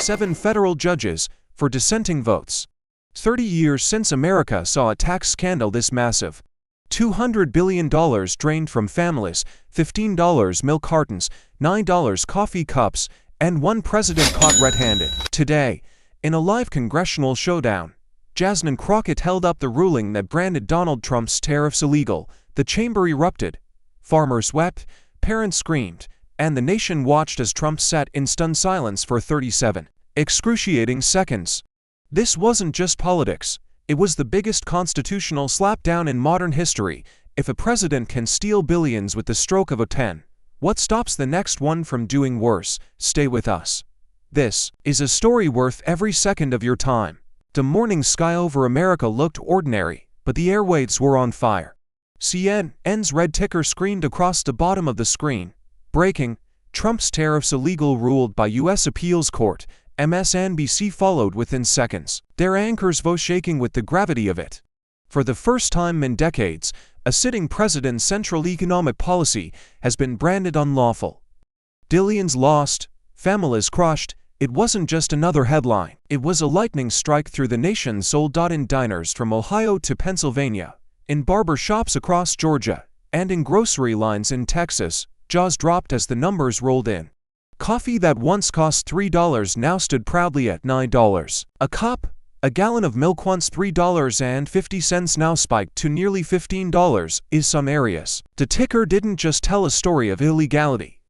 7 federal judges for dissenting votes. 30 years since America saw a tax scandal this massive. $200 billion drained from families, $15 milk cartons, $9 coffee cups, and one president caught red-handed. Today, in a live congressional showdown, Jasmine Crockett held up the ruling that branded Donald Trump's tariffs illegal. The chamber erupted. Farmers wept, parents screamed, and the nation watched as Trump sat in stunned silence for 37 excruciating seconds. This wasn't just politics. It was the biggest constitutional slapdown in modern history. If a president can steal billions with the stroke of a pen, what stops the next one from doing worse? Stay with us. This is a story worth every second of your time. The morning sky over America looked ordinary, but the airwaves were on fire. CNN's red ticker screamed across the bottom of the screen. Breaking: Trump's tariffs illegal, ruled by U.S. Appeals Court. MSNBC followed within seconds, their anchor's voice shaking with the gravity of it. For the first time in decades, a sitting president's central economic policy has been branded unlawful. Billions lost, families crushed. It wasn't just another headline. It was a lightning strike through the nation's soul. In diners from Ohio to Pennsylvania, in barber shops across Georgia, and in grocery lines in Texas, jaws dropped as the numbers rolled in. Coffee that once cost $3 now stood proudly at $9 a cup. A gallon of milk, once $3.50, now spiked to nearly $15 in some areas. The ticker didn't just tell a story of illegality.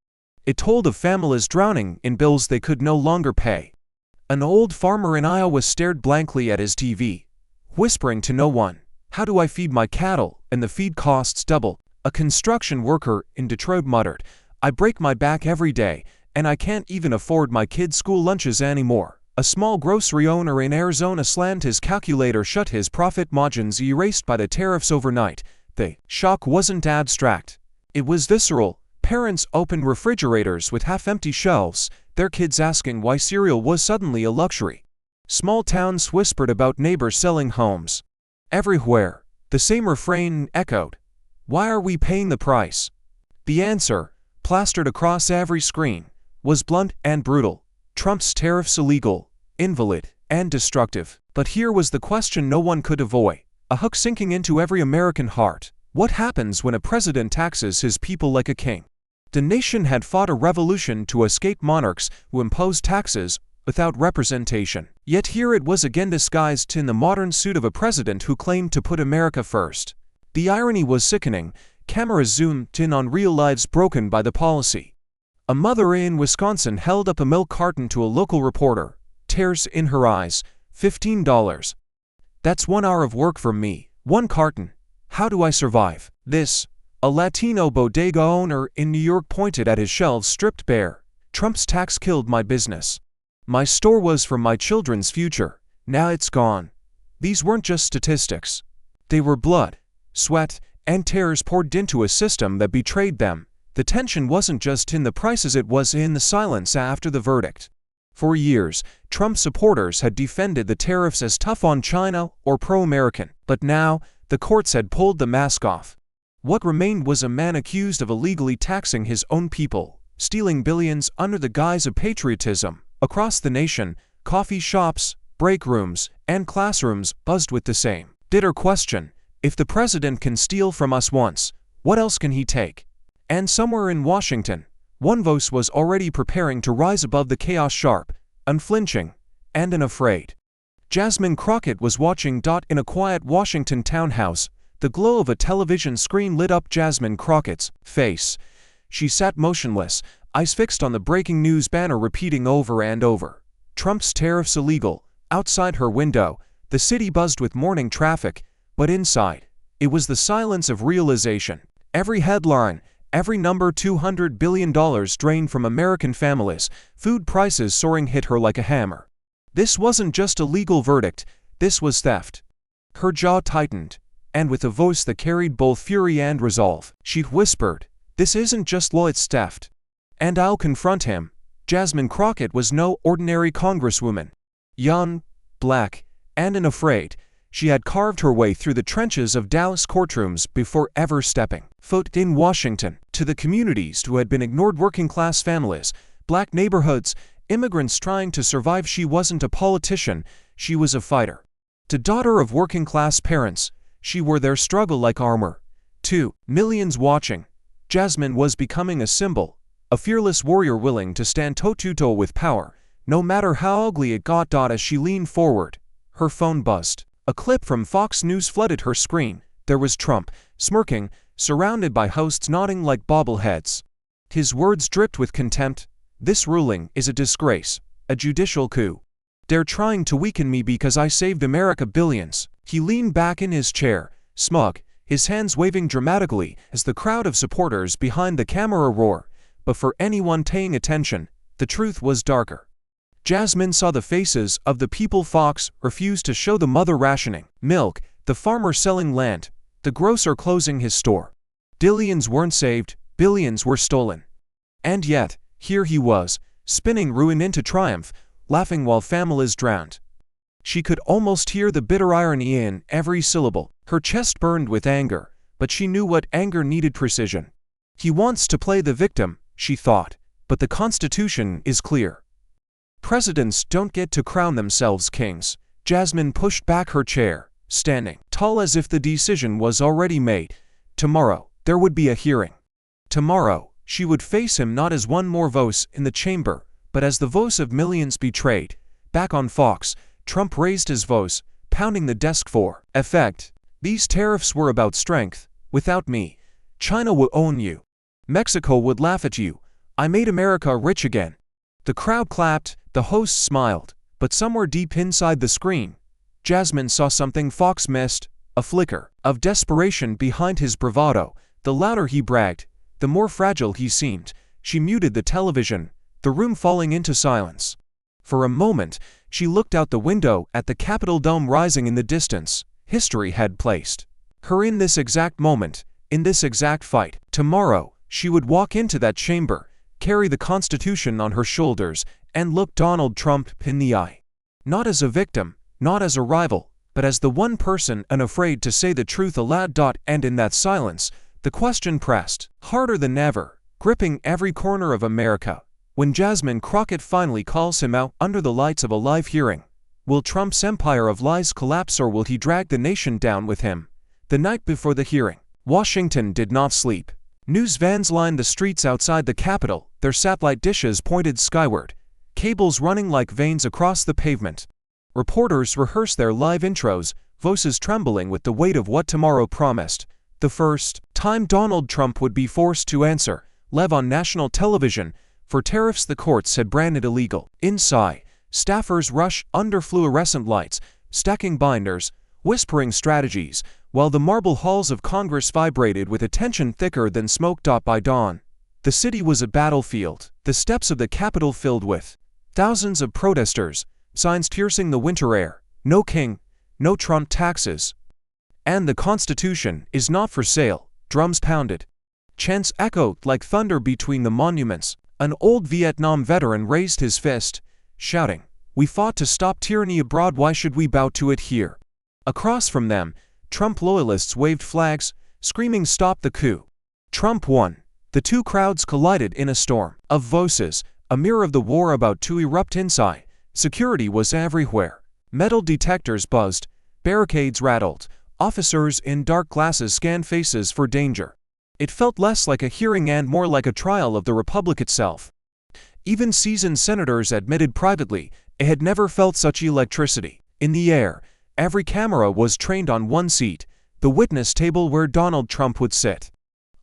It told of families drowning in bills they could no longer pay. An old farmer in Iowa stared blankly at his TV, whispering to no one, "How do I feed my cattle? And the feed costs double." A construction worker in Detroit muttered, "I break my back every day, and I can't even afford my kids' school lunches anymore." A small grocery owner in Arizona slammed his calculator shut, his profit margins erased by the tariffs overnight. The shock wasn't abstract. It was visceral. Parents opened refrigerators with half-empty shelves, their kids asking why cereal was suddenly a luxury. Small towns whispered about neighbors selling homes. Everywhere, the same refrain echoed. Why are we paying the price? The answer, plastered across every screen, was blunt and brutal. Trump's tariffs illegal, invalid, and destructive. But here was the question no one could avoid, a hook sinking into every American heart. What happens when a president taxes his people like a king? The nation had fought a revolution to escape monarchs who imposed taxes without representation. Yet here it was again, disguised in the modern suit of a president who claimed to put America first. The irony was sickening. Cameras zoomed in on real lives broken by the policy. A mother in Wisconsin held up a milk carton to a local reporter, tears in her eyes. $15. That's 1 hour of work for me. One carton. How do I survive this? A Latino bodega owner in New York pointed at his shelves stripped bare. Trump's tax killed my business. My store was for my children's future. Now it's gone. These weren't just statistics. They were blood, sweat, and tears poured into a system that betrayed them. The tension wasn't just in the prices, it was in the silence after the verdict. For years, Trump supporters had defended the tariffs as tough on China or pro-American. But now, the courts had pulled the mask off. What remained was a man accused of illegally taxing his own people, stealing billions under the guise of patriotism. Across the nation, coffee shops, break rooms, and classrooms buzzed with the same bitter question: if the president can steal from us once, what else can he take? And somewhere in Washington, one voice was already preparing to rise above the chaos, sharp, unflinching, and unafraid. Jasmine Crockett was watching. In a quiet Washington townhouse, the glow of a television screen lit up Jasmine Crockett's face. She sat motionless, eyes fixed on the breaking news banner repeating over and over, "Trump's tariffs illegal." Outside her window, the city buzzed with morning traffic, but inside, it was the silence of realization. Every headline, every number, $200 billion drained from American families, food prices soaring, hit her like a hammer. This wasn't just a legal verdict, this was theft. Her jaw tightened, and with a voice that carried both fury and resolve, she whispered, "This isn't just law, it's theft. And I'll confront him." Jasmine Crockett was no ordinary congresswoman. Young, black, and unafraid, she had carved her way through the trenches of Dallas courtrooms before ever stepping foot in Washington. To the communities who had been ignored, working-class families, black neighborhoods, Immigrants trying to survive. She wasn't a politician, she was a fighter. The daughter of working-class parents, she wore their struggle like armor. 2 millions watching. Jasmine was becoming a symbol, a fearless warrior willing to stand toe-to-toe with power, no matter how ugly it got. As she leaned forward, her phone buzzed. A clip from Fox News flooded her screen. There was Trump, smirking, surrounded by hosts nodding like bobbleheads. His words dripped with contempt. "This ruling is a disgrace, a judicial coup. They're trying to weaken me because I saved America billions." He leaned back in his chair, smug, his hands waving dramatically as the crowd of supporters behind the camera roared. But for anyone paying attention, the truth was darker. Jasmine saw the faces of the people. Fox refused to show the mother rationing milk, the farmer selling land, the grocer closing his store. Billions weren't saved, billions were stolen. And yet, here he was, spinning ruin into triumph, laughing while families drowned. She could almost hear the bitter irony in every syllable. Her chest burned with anger, but she knew what anger needed: precision. He wants to play the victim, she thought, but the Constitution is clear. Presidents don't get to crown themselves kings. Jasmine pushed back her chair, standing tall as if the decision was already made. Tomorrow, there would be a hearing. Tomorrow, she would face him not as one more voice in the chamber, but as the voice of millions betrayed. Back on Fox, Trump raised his voice, pounding the desk for effect. "These tariffs were about strength. Without me, China would own you. Mexico would laugh at you. I made America rich again." The crowd clapped, the host smiled, but somewhere deep inside the screen, Jasmine saw something Fox missed: a flicker of desperation behind his bravado. The louder he bragged, the more fragile he seemed. She muted the television, the room falling into silence. For a moment, she looked out the window at the Capitol dome rising in the distance. History had placed her in this exact moment, in this exact fight. Tomorrow, she would walk into that chamber, carry the Constitution on her shoulders, and look Donald Trump in the eye. Not as a victim, not as a rival, but as the one person unafraid to say the truth aloud. And in that silence, the question pressed harder than ever, gripping every corner of America. When Jasmine Crockett finally calls him out under the lights of a live hearing, will Trump's empire of lies collapse, or will he drag the nation down with him? The night before the hearing, Washington did not sleep. News vans lined the streets outside the Capitol, their satellite dishes pointed skyward, cables running like veins across the pavement. Reporters rehearsed their live intros, voices trembling with the weight of what tomorrow promised. The first time Donald Trump would be forced to answer, live on national television, for tariffs the courts had branded illegal. Inside, staffers rushed under fluorescent lights, stacking binders, whispering strategies, while the marble halls of Congress vibrated with a tension thicker than smoke. By dawn, the city was a battlefield, the steps of the Capitol filled with thousands of protesters, signs piercing the winter air: "No king, no Trump taxes," and "The Constitution is not for sale." Drums pounded. Chants echoed like thunder between the monuments. An old Vietnam veteran raised his fist, shouting, "We fought to stop tyranny abroad, why should we bow to it here?" Across from them, Trump loyalists waved flags, screaming, "Stop the coup." Trump won. The two crowds collided in a storm of voices, a mirror of the war about to erupt inside. Security was everywhere. Metal detectors buzzed, barricades rattled, officers in dark glasses scanned faces for danger. It felt less like a hearing and more like a trial of the republic itself. Even seasoned senators admitted privately it had never felt such electricity. In the air, every camera was trained on one seat, the witness table where Donald Trump would sit.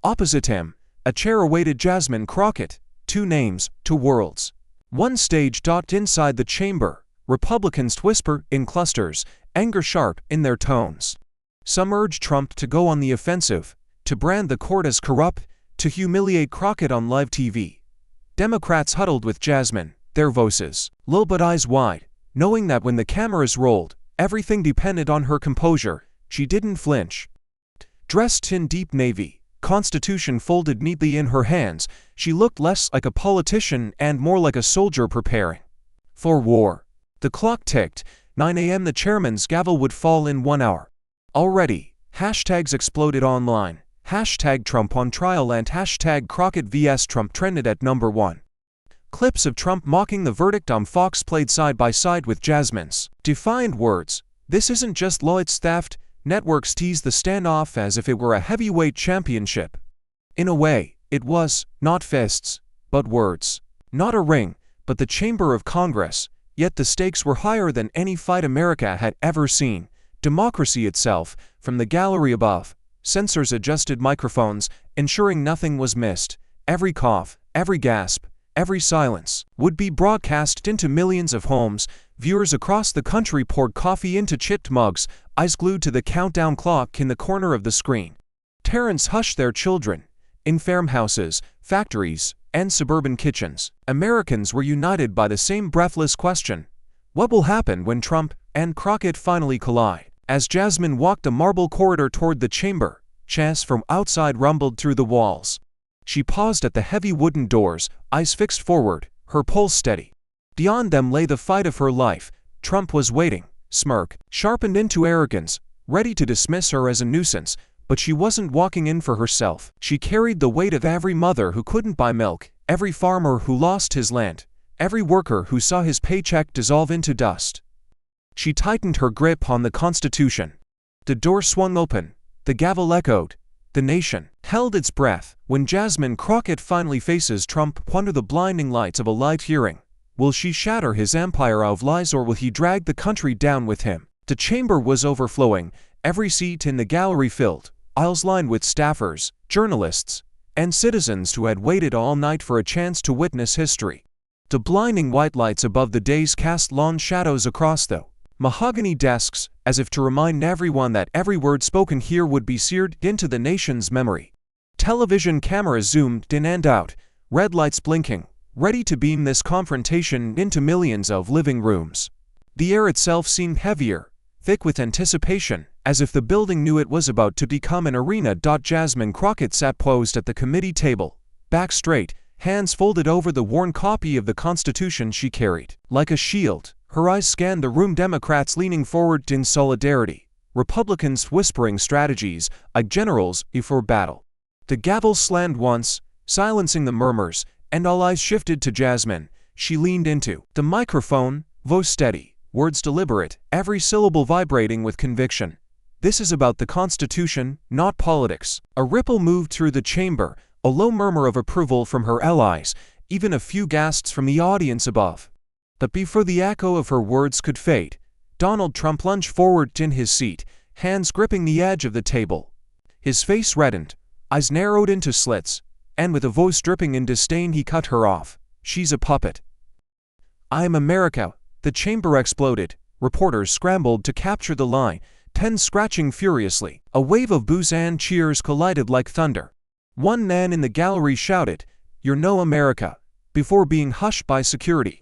Opposite him, a chair awaited Jasmine Crockett. Two names, two worlds. One stage. Inside the chamber, Republicans whisper in clusters, anger sharp in their tones. Some urged Trump to go on the offensive, to brand the court as corrupt, to humiliate Crockett on live TV. Democrats huddled with Jasmine, their voices low but eyes wide, knowing that when the cameras rolled, everything depended on her composure. She didn't flinch. Dressed in deep navy, Constitution folded neatly in her hands, she looked less like a politician and more like a soldier preparing for war. The clock ticked. 9 a.m. The chairman's gavel would fall in 1 hour. Already, hashtags exploded online. Hashtag Trump on trial and hashtag Crockett vs. Trump trended at #1. Clips of Trump mocking the verdict on Fox played side by side with Jasmine's defiant words. "This isn't just law, it's theft." Networks teased the standoff as if it were a heavyweight championship. In a way, it was, not fists, but words. Not a ring, but the chamber of Congress. Yet the stakes were higher than any fight America had ever seen. Democracy itself, from the gallery above. Censors adjusted microphones, ensuring nothing was missed. Every cough, every gasp, every silence would be broadcast into millions of homes. Viewers across the country poured coffee into chipped mugs, eyes glued to the countdown clock in the corner of the screen. Parents hushed their children. In farmhouses, factories, and suburban kitchens, Americans were united by the same breathless question: what will happen when Trump and Crockett finally collide? As Jasmine walked the marble corridor toward the chamber, chants from outside rumbled through the walls. She paused at the heavy wooden doors, eyes fixed forward, her pulse steady. Beyond them lay the fight of her life. Trump was waiting, smirk sharpened into arrogance, ready to dismiss her as a nuisance. But she wasn't walking in for herself. She carried the weight of every mother who couldn't buy milk, every farmer who lost his land, every worker who saw his paycheck dissolve into dust. She tightened her grip on the Constitution. The door swung open. The gavel echoed. The nation held its breath. When Jasmine Crockett finally faces Trump under the blinding lights of a live hearing, will she shatter his empire of lies, or will he drag the country down with him? The chamber was overflowing, every seat in the gallery filled, aisles lined with staffers, journalists, and citizens who had waited all night for a chance to witness history. The blinding white lights above the dais cast long shadows across the mahogany desks, as if to remind everyone that every word spoken here would be seared into the nation's memory. Television cameras zoomed in and out, red lights blinking, ready to beam this confrontation into millions of living rooms. The air itself seemed heavier, thick with anticipation, as if the building knew it was about to become an arena. Jasmine Crockett sat posed at the committee table, back straight, hands folded over the worn copy of the Constitution she carried. Like a shield, her eyes scanned the room, Democrats leaning forward in solidarity, Republicans whispering strategies like generals before battle. The gavel slammed once, silencing the murmurs, and all eyes shifted to Jasmine. She leaned into the microphone, voice steady, words deliberate, every syllable vibrating with conviction. "This is about the Constitution, not politics." A ripple moved through the chamber, a low murmur of approval from her allies, even a few gasps from the audience above. But before the echo of her words could fade, Donald Trump lunged forward in his seat, hands gripping the edge of the table. His face reddened, eyes narrowed into slits, and with a voice dripping in disdain he cut her off. "She's a puppet." "I am America." The chamber exploded. Reporters scrambled to capture the line, pens scratching furiously. A wave of boos and cheers collided like thunder. One man in the gallery shouted, "You're no America," before being hushed by security.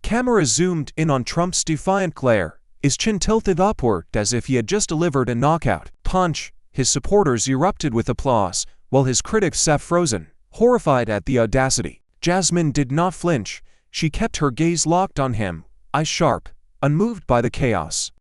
Cameras zoomed in on Trump's defiant glare, his chin tilted upward as if he had just delivered a knockout punch. His supporters erupted with applause, while his critics sat frozen, horrified at the audacity. Jasmine did not flinch. She kept her gaze locked on him, eyes sharp, unmoved by the chaos.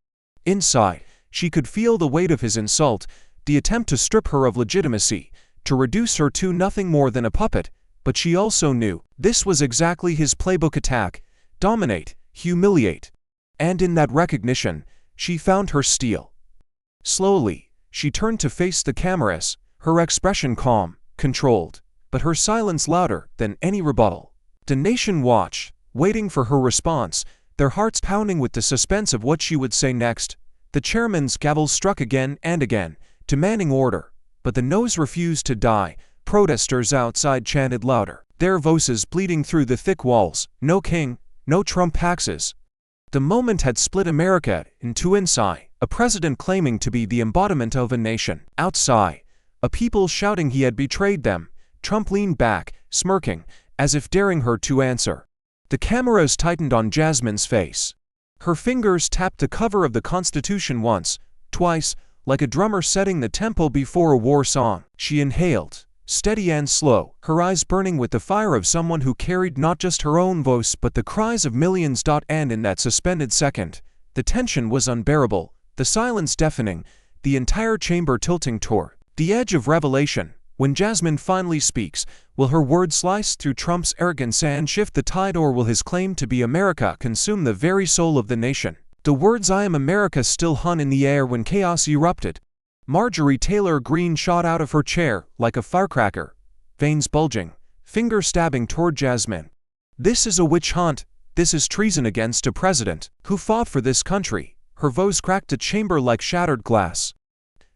Inside, she could feel the weight of his insult, the attempt to strip her of legitimacy, to reduce her to nothing more than a puppet. But she also knew this was exactly his playbook: attack, dominate, humiliate. And in that recognition, she found her steel. Slowly, she turned to face the cameras, her expression calm, controlled, but her silence louder than any rebuttal. The nation watched, waiting for her response, their hearts pounding with the suspense of what she would say next. The chairman's gavel struck again and again, demanding order, but the noise refused to die. Protesters outside chanted louder, their voices bleeding through the thick walls. "No king, no Trump taxes." The moment had split America in two. Inside, a president claiming to be the embodiment of a nation. Outside, a people shouting he had betrayed them. Trump leaned back, smirking, as if daring her to answer. The cameras tightened on Jasmine's face. Her fingers tapped the cover of the Constitution once, twice, like a drummer setting the tempo before a war song. She inhaled, steady and slow, her eyes burning with the fire of someone who carried not just her own voice but the cries of millions. And in that suspended second, the tension was unbearable, the silence deafening, the entire chamber tilting toward the edge of revelation. When Jasmine finally speaks, will her words slice through Trump's arrogance and shift the tide, or will his claim to be America consume the very soul of the nation? The words "I am America" still hung in the air when chaos erupted. Marjorie Taylor Greene shot out of her chair like a firecracker, veins bulging, finger stabbing toward Jasmine. This is a witch hunt. This is treason against a president who fought for this country. Her voice cracked the chamber like shattered glass.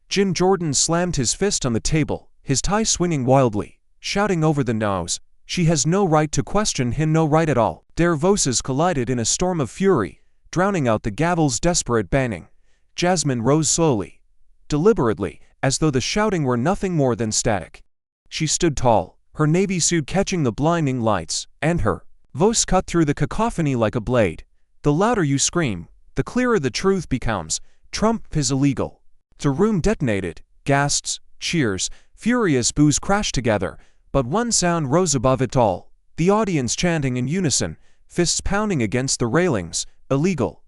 Jim Jordan slammed his fist on the table, his tie swinging wildly, shouting over the nose, "She has no right to question him, no right at all." Their voices collided in a storm of fury, drowning out the gavel's desperate banging. Jasmine rose slowly, deliberately, as though the shouting were nothing more than static. She stood tall, her navy suit catching the blinding lights, and her voice cut through the cacophony like a blade. "The louder you scream, the clearer the truth becomes. Trump is illegal." The room detonated. Gasps, cheers, furious boos crashed together, but one sound rose above it all, the audience chanting in unison, fists pounding against the railings, "Illegal!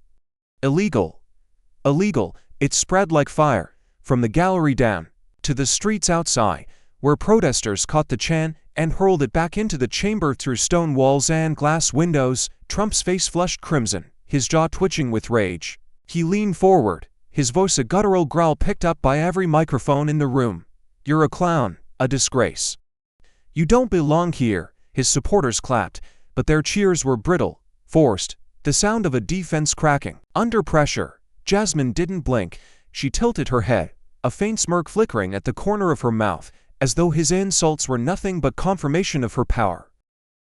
Illegal! Illegal!" It spread like fire, from the gallery down to the streets outside, where protesters caught the chant and hurled it back into the chamber through stone walls and glass windows. Trump's face flushed crimson, his jaw twitching with rage. He leaned forward, his voice a guttural growl picked up by every microphone in the room. "You're a clown, a disgrace. You don't belong here." His supporters clapped, but their cheers were brittle, forced, the sound of a defense cracking. Under pressure, Jasmine didn't blink. She tilted her head, a faint smirk flickering at the corner of her mouth, as though his insults were nothing but confirmation of her power.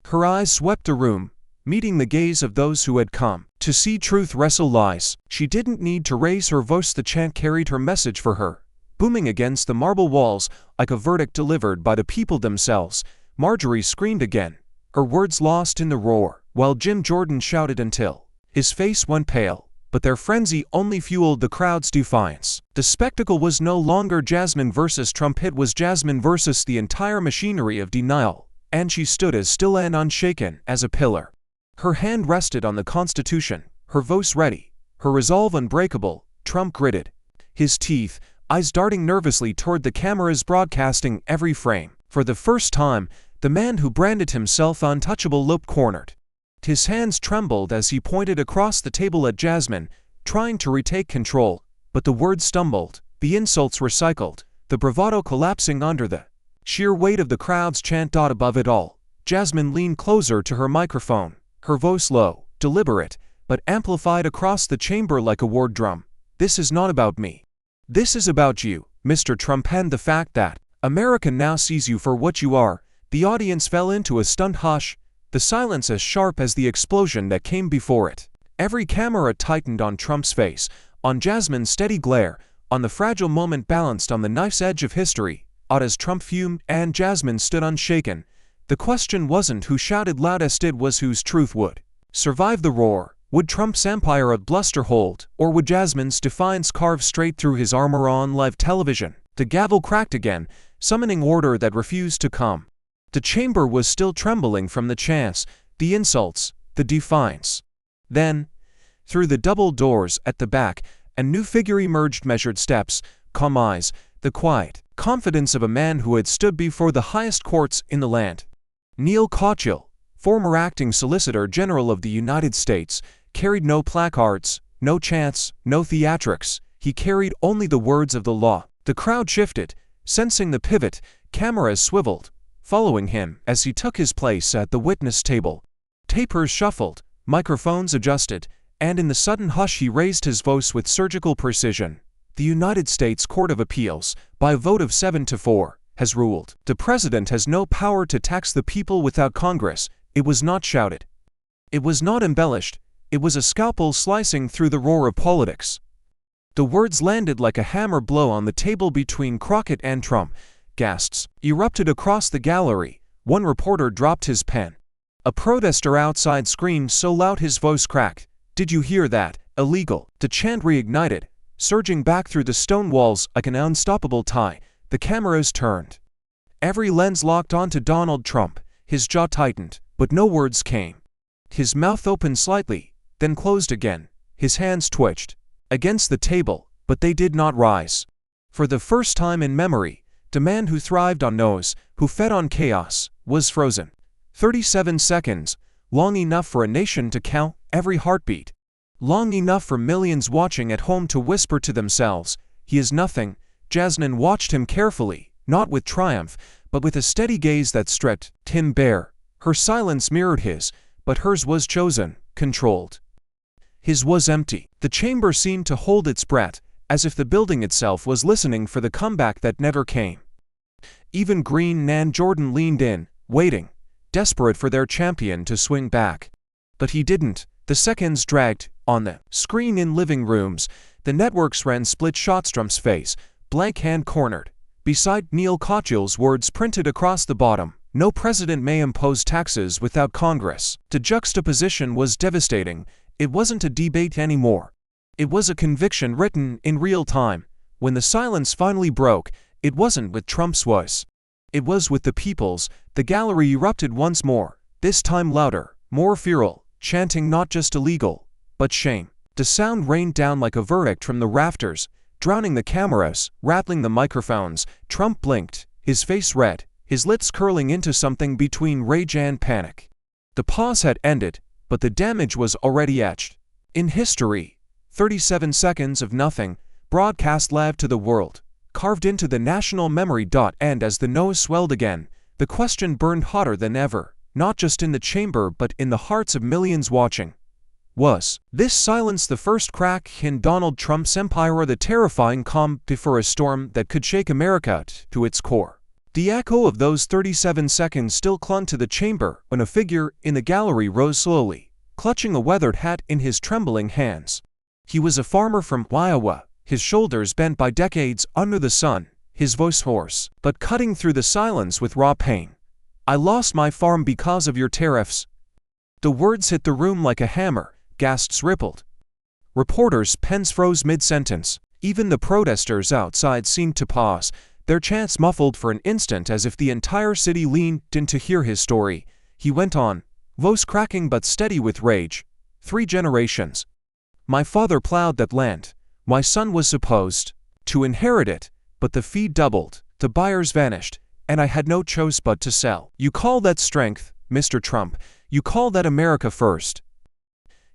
Her eyes swept the room, meeting the gaze of those who had come to see truth wrestle lies. She didn't need to raise her voice, the chant carried her message for her, booming against the marble walls like a verdict delivered by the people themselves. Marjorie screamed again, her words lost in the roar, while Jim Jordan shouted until his face went pale, but their frenzy only fueled the crowd's defiance. The spectacle was no longer Jasmine versus Trump, it was Jasmine versus the entire machinery of denial, and she stood as still and unshaken as a pillar. Her hand rested on the Constitution, her voice ready, her resolve unbreakable. Trump gritted his teeth, eyes darting nervously toward the cameras broadcasting every frame. For the first time, the man who branded himself untouchable looked cornered. His hands trembled as he pointed across the table at Jasmine, trying to retake control, but the words stumbled, the insults recycled, the bravado collapsing under the sheer weight of the crowd's chant. Above it all, Jasmine leaned closer to her microphone, her voice low, deliberate, but amplified across the chamber like a war drum. "This is not about me. This is about you, Mr. Trump, and the fact that America now sees you for what you are." The audience fell into a stunned hush, the silence as sharp as the explosion that came before it. Every camera tightened on Trump's face, on Jasmine's steady glare, on the fragile moment balanced on the knife's edge of history. As Trump fumed and Jasmine stood unshaken, the question wasn't who shouted loudest, it was whose truth would survive the roar. Would Trump's empire of bluster hold, or would Jasmine's defiance carve straight through his armor on live television? The gavel cracked again, summoning order that refused to come. The chamber was still trembling from the chants, the insults, the defiance. Then, through the double doors at the back, a new figure emerged, measured steps, calm eyes, the quiet confidence of a man who had stood before the highest courts in the land. Neil Cotchill, former acting Solicitor General of the United States, carried no placards, no chants, no theatrics. He carried only the words of the law. The crowd shifted, sensing the pivot, cameras swiveled, following him as he took his place at the witness table. Tapers shuffled, microphones adjusted, and in the sudden hush he raised his voice with surgical precision. "The United States Court of Appeals, by a vote of 7-4, has ruled. The president has no power to tax the people without Congress." It was not shouted. It was not embellished. It was a scalpel slicing through the roar of politics. The words landed like a hammer blow on the table between Crockett and Trump. Gasps erupted across the gallery. One reporter dropped his pen. A protester outside screamed so loud his voice cracked. "Did you hear that? Illegal!" The chant reignited, surging back through the stone walls like an unstoppable tide. The cameras turned. Every lens locked onto Donald Trump. His jaw tightened, but no words came. His mouth opened slightly, then closed again. His hands twitched against the table, but they did not rise. For the first time in memory, The man who thrived on no's, who fed on chaos, was frozen. 37 seconds, long enough for a nation to count every heartbeat. Long enough for millions watching at home to whisper to themselves, "He is nothing." Jasmine watched him carefully, not with triumph, but with a steady gaze that stripped him bare. Her silence mirrored his, but hers was chosen, controlled. His was empty. The chamber seemed to hold its breath, as if the building itself was listening for the comeback that never came. Even Green Nan Jordan leaned in, waiting, desperate for their champion to swing back. But he didn't. The seconds dragged. On the screen in living rooms, the networks ran split shots. Trump's face, blank hand cornered. Beside Neil Kochil's words printed across the bottom, "No president may impose taxes without Congress." The juxtaposition was devastating. It wasn't a debate anymore. It was a conviction written in real time. When the silence finally broke, it wasn't with Trump's voice. It was with the people's. The gallery erupted once more, this time louder, more feral, chanting not just illegal, but shame. The sound rained down like a verdict from the rafters, drowning the cameras, rattling the microphones. Trump blinked, his face red, his lips curling into something between rage and panic. The pause had ended, but the damage was already etched in history. 37 seconds of nothing, broadcast live to the world, carved into the national memory. And as the no's swelled again, the question burned hotter than ever, not just in the chamber but in the hearts of millions watching. Was this silence the first crack in Donald Trump's empire, or the terrifying calm before a storm that could shake America to its core? The echo of those 37 seconds still clung to the chamber when a figure in the gallery rose slowly, clutching a weathered hat in his trembling hands. He was a farmer from Iowa, his shoulders bent by decades under the sun, his voice hoarse, but cutting through the silence with raw pain. "I lost my farm because of your tariffs." The words hit the room like a hammer. Gasps rippled. Reporters' pens froze mid-sentence. Even the protesters outside seemed to pause, their chants muffled for an instant as if the entire city leaned in to hear his story. He went on, voice cracking but steady with rage. 3 generations. My father plowed that land. My son was supposed to inherit it, but the fee doubled, the buyers vanished, and I had no choice but to sell. You call that strength, Mr. Trump? You call that America first?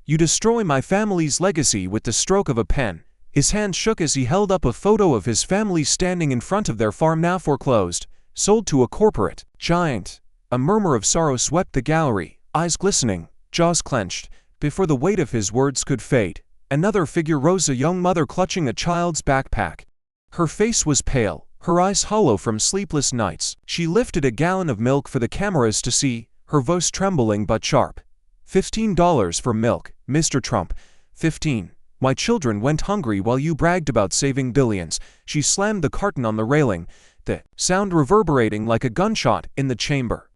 You destroy my family's legacy with the stroke of a pen. His hand shook as he held up a photo of his family standing in front of their farm now foreclosed, sold to a corporate giant. A murmur of sorrow swept the gallery, eyes glistening, jaws clenched. Before the weight of his words could fade, another figure rose, a young mother clutching a child's backpack. Her face was pale, her eyes hollow from sleepless nights. She lifted a gallon of milk for the cameras to see, her voice trembling but sharp. $15 for milk, Mr. Trump. 15. My children went hungry while you bragged about saving billions. She slammed the carton on the railing, the sound reverberating like a gunshot in the chamber.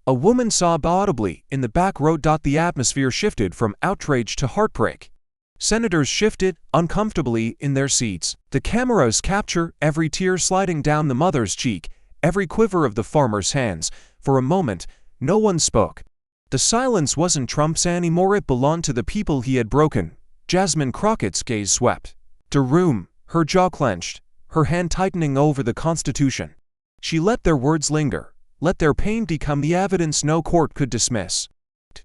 A woman sobbed audibly in the back row. The atmosphere shifted from outrage to heartbreak. Senators shifted uncomfortably in their seats. The cameras captured every tear sliding down the mother's cheek, every quiver of the farmer's hands. For a moment, no one spoke. The silence wasn't Trump's anymore, it belonged to the people he had broken. Jasmine Crockett's gaze swept the room, her jaw clenched, her hand tightening over the Constitution. She let their words linger, let their pain become the evidence no court could dismiss.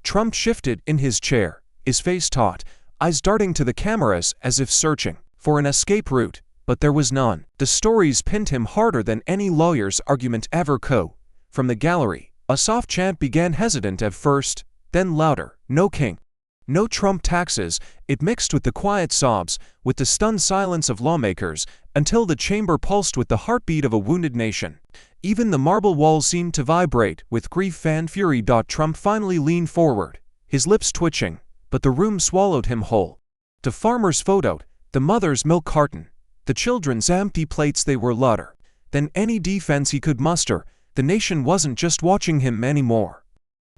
Trump shifted in his chair, his face taut, eyes darting to the cameras as if searching for an escape route, but there was none. The stories pinned him harder than any lawyer's argument ever could. From the gallery, a soft chant began, hesitant at first, then louder. No king. No Trump taxes. It mixed with the quiet sobs, with the stunned silence of lawmakers, until the chamber pulsed with the heartbeat of a wounded nation. Even the marble walls seemed to vibrate with grief and fury. Trump finally leaned forward, his lips twitching, but the room swallowed him whole. The farmer's photo, the mother's milk carton, the children's empty plates, they were louder than any defense he could muster. The nation wasn't just watching him anymore.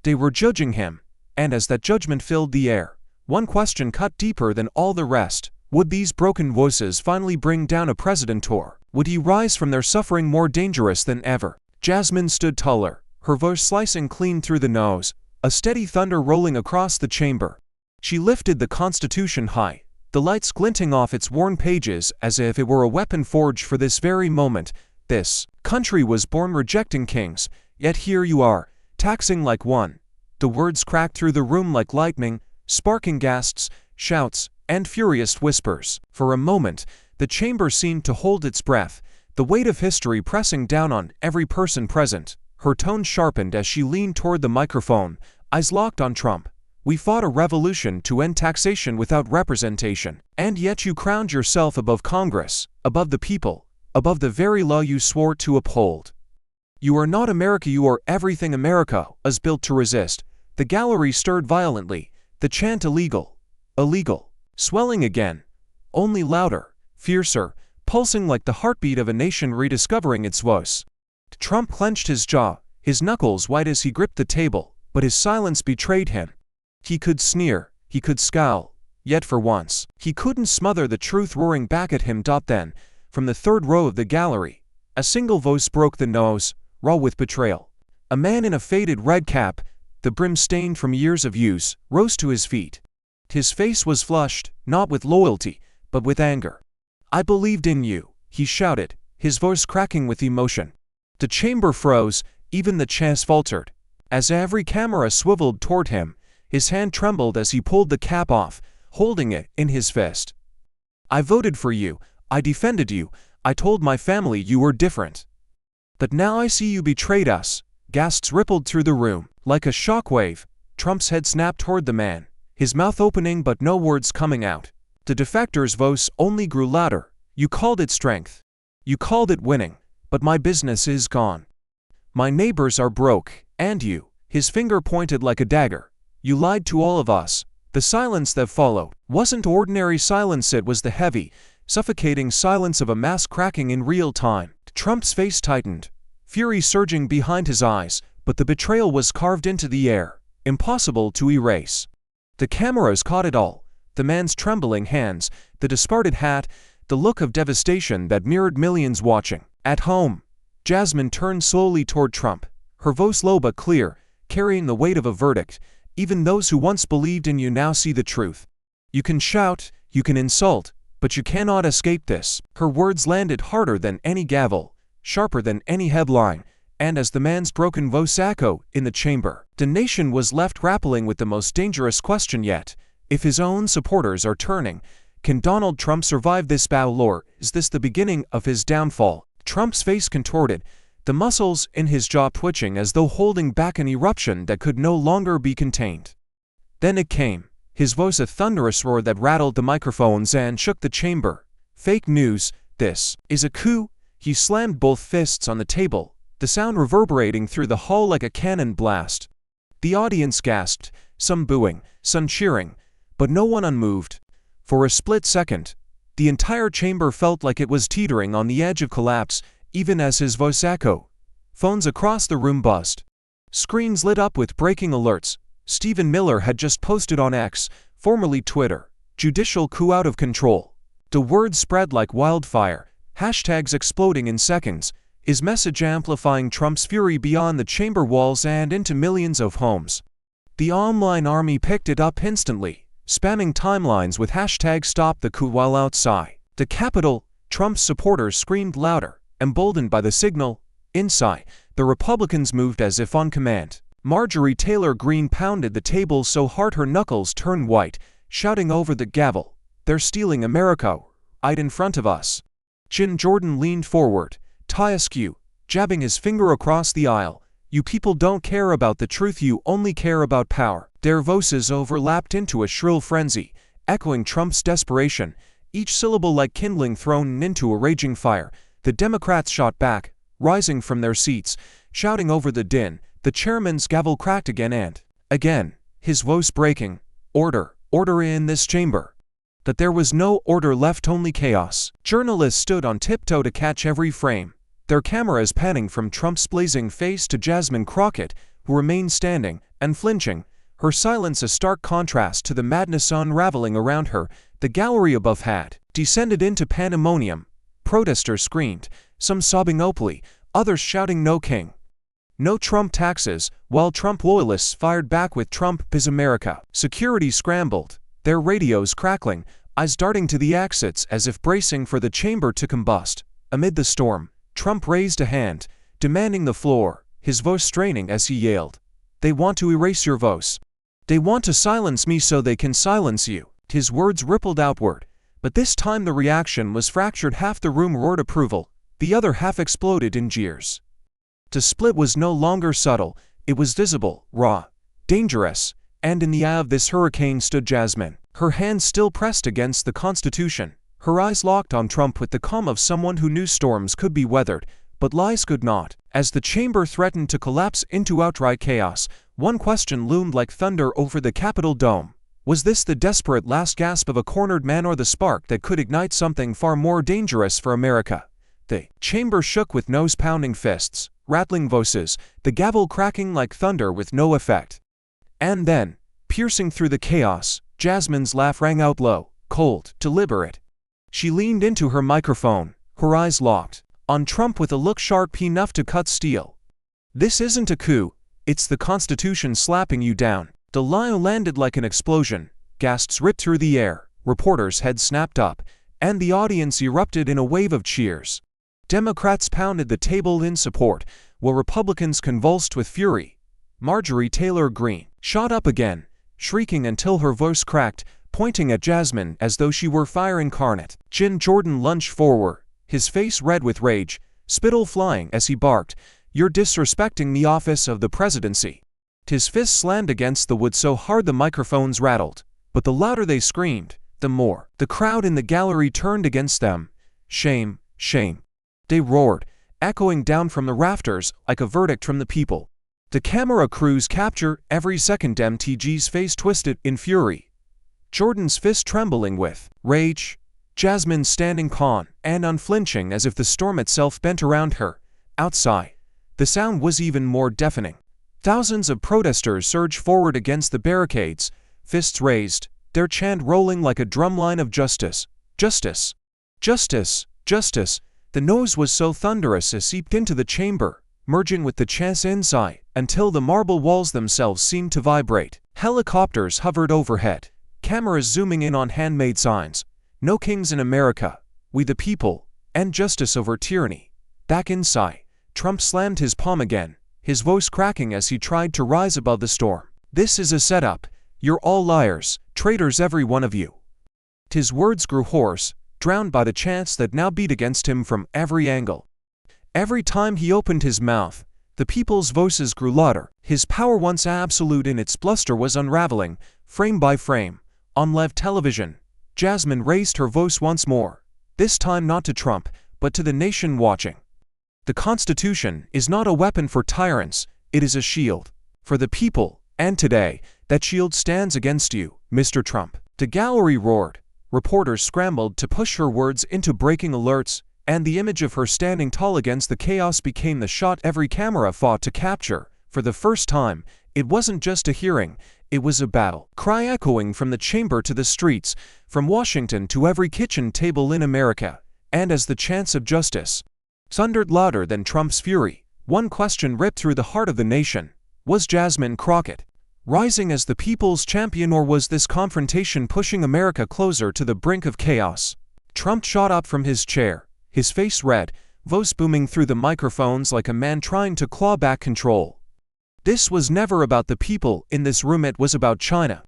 They were judging him, and as that judgment filled the air, one question cut deeper than all the rest. Would these broken voices finally bring down a president, or would he rise from their suffering more dangerous than ever? Jasmine stood taller, her voice slicing clean through the nose, a steady thunder rolling across the chamber. She lifted the Constitution high, the lights glinting off its worn pages as if it were a weapon forged for this very moment. This country was born rejecting kings, yet here you are, taxing like one. The words cracked through the room like lightning, sparking gasps, shouts, and furious whispers. For a moment, the chamber seemed to hold its breath, the weight of history pressing down on every person present. Her tone sharpened as she leaned toward the microphone, eyes locked on Trump. We fought a revolution to end taxation without representation, and yet you crowned yourself above Congress, above the people, above the very law you swore to uphold. You are not America, you are everything America is built to resist. The gallery stirred violently, the chant illegal, illegal, swelling again, only louder, fiercer, pulsing like the heartbeat of a nation rediscovering its voice. Trump clenched his jaw, his knuckles white as he gripped the table, but his silence betrayed him. He could sneer, he could scowl, yet for once, he couldn't smother the truth roaring back at him. Then, from the third row of the gallery, a single voice broke the nose, raw with betrayal. A man in a faded red cap, the brim stained from years of use, rose to his feet. His face was flushed, not with loyalty, but with anger. I believed in you, he shouted, his voice cracking with emotion. The chamber froze, even the chairs faltered. As every camera swiveled toward him, his hand trembled as he pulled the cap off, holding it in his fist. I voted for you, I defended you, I told my family you were different. But now I see you betrayed us. Gasps rippled through the room. Like a shockwave, Trump's head snapped toward the man, his mouth opening but no words coming out. The defector's voice only grew louder. You called it strength. You called it winning. But my business is gone. My neighbors are broke, and you, his finger pointed like a dagger. You lied to all of us. The silence that followed wasn't ordinary silence, it was the heavy, suffocating silence of a mass cracking in real time. Trump's face tightened, fury surging behind his eyes, but the betrayal was carved into the air, impossible to erase. The cameras caught it all, the man's trembling hands, the discarded hat, the look of devastation that mirrored millions watching. At home, Jasmine turned slowly toward Trump, her voice low but clear, carrying the weight of a verdict. Even those who once believed in you now see the truth. You can shout, you can insult, but you cannot escape this. Her words landed harder than any gavel, sharper than any headline, and as the man's broken voice echoed in the chamber, the nation was left grappling with the most dangerous question yet. If his own supporters are turning, can Donald Trump survive this battle, or is this the beginning of his downfall? Trump's face contorted, the muscles in his jaw twitching as though holding back an eruption that could no longer be contained. Then it came, his voice a thunderous roar that rattled the microphones and shook the chamber. Fake news, this is a coup. He slammed both fists on the table, the sound reverberating through the hall like a cannon blast. The audience gasped, some booing, some cheering, but no one unmoved. For a split second, the entire chamber felt like it was teetering on the edge of collapse, even as his voice echoed. Phones across the room buzzed. Screens lit up with breaking alerts. Stephen Miller had just posted on X, formerly Twitter, "Judicial coup out of control." The words spread like wildfire, hashtags exploding in seconds, his message amplifying Trump's fury beyond the chamber walls and into millions of homes. The online army picked it up instantly, spamming timelines with hashtag "Stop the coup," while outside the Capitol, Trump's supporters screamed louder, emboldened by the signal. Inside, the Republicans moved as if on command. Marjorie Taylor Greene pounded the table so hard her knuckles turned white, shouting over the gavel, "They're stealing America, right in front of us." Jim Jordan leaned forward, tie askew, jabbing his finger across the aisle. "You people don't care about the truth, you only care about power." Their voices overlapped into a shrill frenzy, echoing Trump's desperation, each syllable like kindling thrown into a raging fire. The Democrats shot back, rising from their seats, shouting over the din. The chairman's gavel cracked again and again, his voice breaking, "Order, order in this chamber." But there was no order left, only chaos. Journalists stood on tiptoe to catch every frame, their cameras panning from Trump's blazing face to Jasmine Crockett, who remained standing, unflinching, her silence a stark contrast to the madness unraveling around her. The gallery above had descended into pandemonium. Protesters screamed, some sobbing openly, others shouting "No king, no Trump taxes," while Trump loyalists fired back with "Trump is America." Security scrambled, their radios crackling, eyes darting to the exits as if bracing for the chamber to combust. Amid the storm, Trump raised a hand, demanding the floor, his voice straining as he yelled, "They want to erase your voice. They want to silence me so they can silence you." His words rippled outward, but this time the reaction was fractured. Half the room roared approval, the other half exploded in jeers. The split was no longer subtle, it was visible, raw, dangerous, and in the eye of this hurricane stood Jasmine, her hands still pressed against the Constitution, her eyes locked on Trump with the calm of someone who knew storms could be weathered, but lies could not. As the chamber threatened to collapse into outright chaos, one question loomed like thunder over the Capitol dome. Was this the desperate last gasp of a cornered man or the spark that could ignite something far more dangerous for America? The chamber shook with nose-pounding fists, rattling voices, the gavel cracking like thunder with no effect. And then, piercing through the chaos, Jasmine's laugh rang out low, cold, deliberate. She leaned into her microphone, her eyes locked on Trump with a look sharp enough to cut steel. "This isn't a coup, it's the Constitution slapping you down." The line landed like an explosion, gasps ripped through the air, reporters' heads snapped up, and the audience erupted in a wave of cheers. Democrats pounded the table in support, while Republicans convulsed with fury. Marjorie Taylor Greene shot up again, shrieking until her voice cracked, pointing at Jasmine as though she were fire incarnate. Jim Jordan lunged forward, his face red with rage, spittle flying as he barked, "You're disrespecting the office of the presidency." His fists slammed against the wood so hard the microphones rattled, but the louder they screamed, the more the crowd in the gallery turned against them. "Shame, shame," they roared, echoing down from the rafters like a verdict from the people. The camera crews capture every second. MTG's face twisted in fury, Jordan's fist trembling with rage, Jasmine standing calm and unflinching as if the storm itself bent around her. Outside, the sound was even more deafening. Thousands of protesters surged forward against the barricades, fists raised, their chant rolling like a drumline of justice, justice, justice, justice. The noise was so thunderous it seeped into the chamber, merging with the chants inside, until the marble walls themselves seemed to vibrate. Helicopters hovered overhead, cameras zooming in on handmade signs. "No kings in America, we the people, and justice over tyranny." Back inside, Trump slammed his palm again, his voice cracking as he tried to rise above the storm. "This is a setup. You're all liars, traitors every one of you." His words grew hoarse, drowned by the chants that now beat against him from every angle. Every time he opened his mouth, the people's voices grew louder. His power, once absolute in its bluster, was unraveling, frame by frame. On live television, Jasmine raised her voice once more, this time not to Trump, but to the nation watching. "The Constitution is not a weapon for tyrants, it is a shield for the people, and today, that shield stands against you, Mr. Trump." The gallery roared, reporters scrambled to push her words into breaking alerts, and the image of her standing tall against the chaos became the shot every camera fought to capture. For the first time, it wasn't just a hearing, it was a battle cry echoing from the chamber to the streets, from Washington to every kitchen table in America. And as the chants of justice thundered louder than Trump's fury, one question ripped through the heart of the nation: was Jasmine Crockett rising as the people's champion, or was this confrontation pushing America closer to the brink of chaos? Trump shot up from his chair, his face red, voice booming through the microphones like a man trying to claw back control. "This was never about the people in this room, it was about China,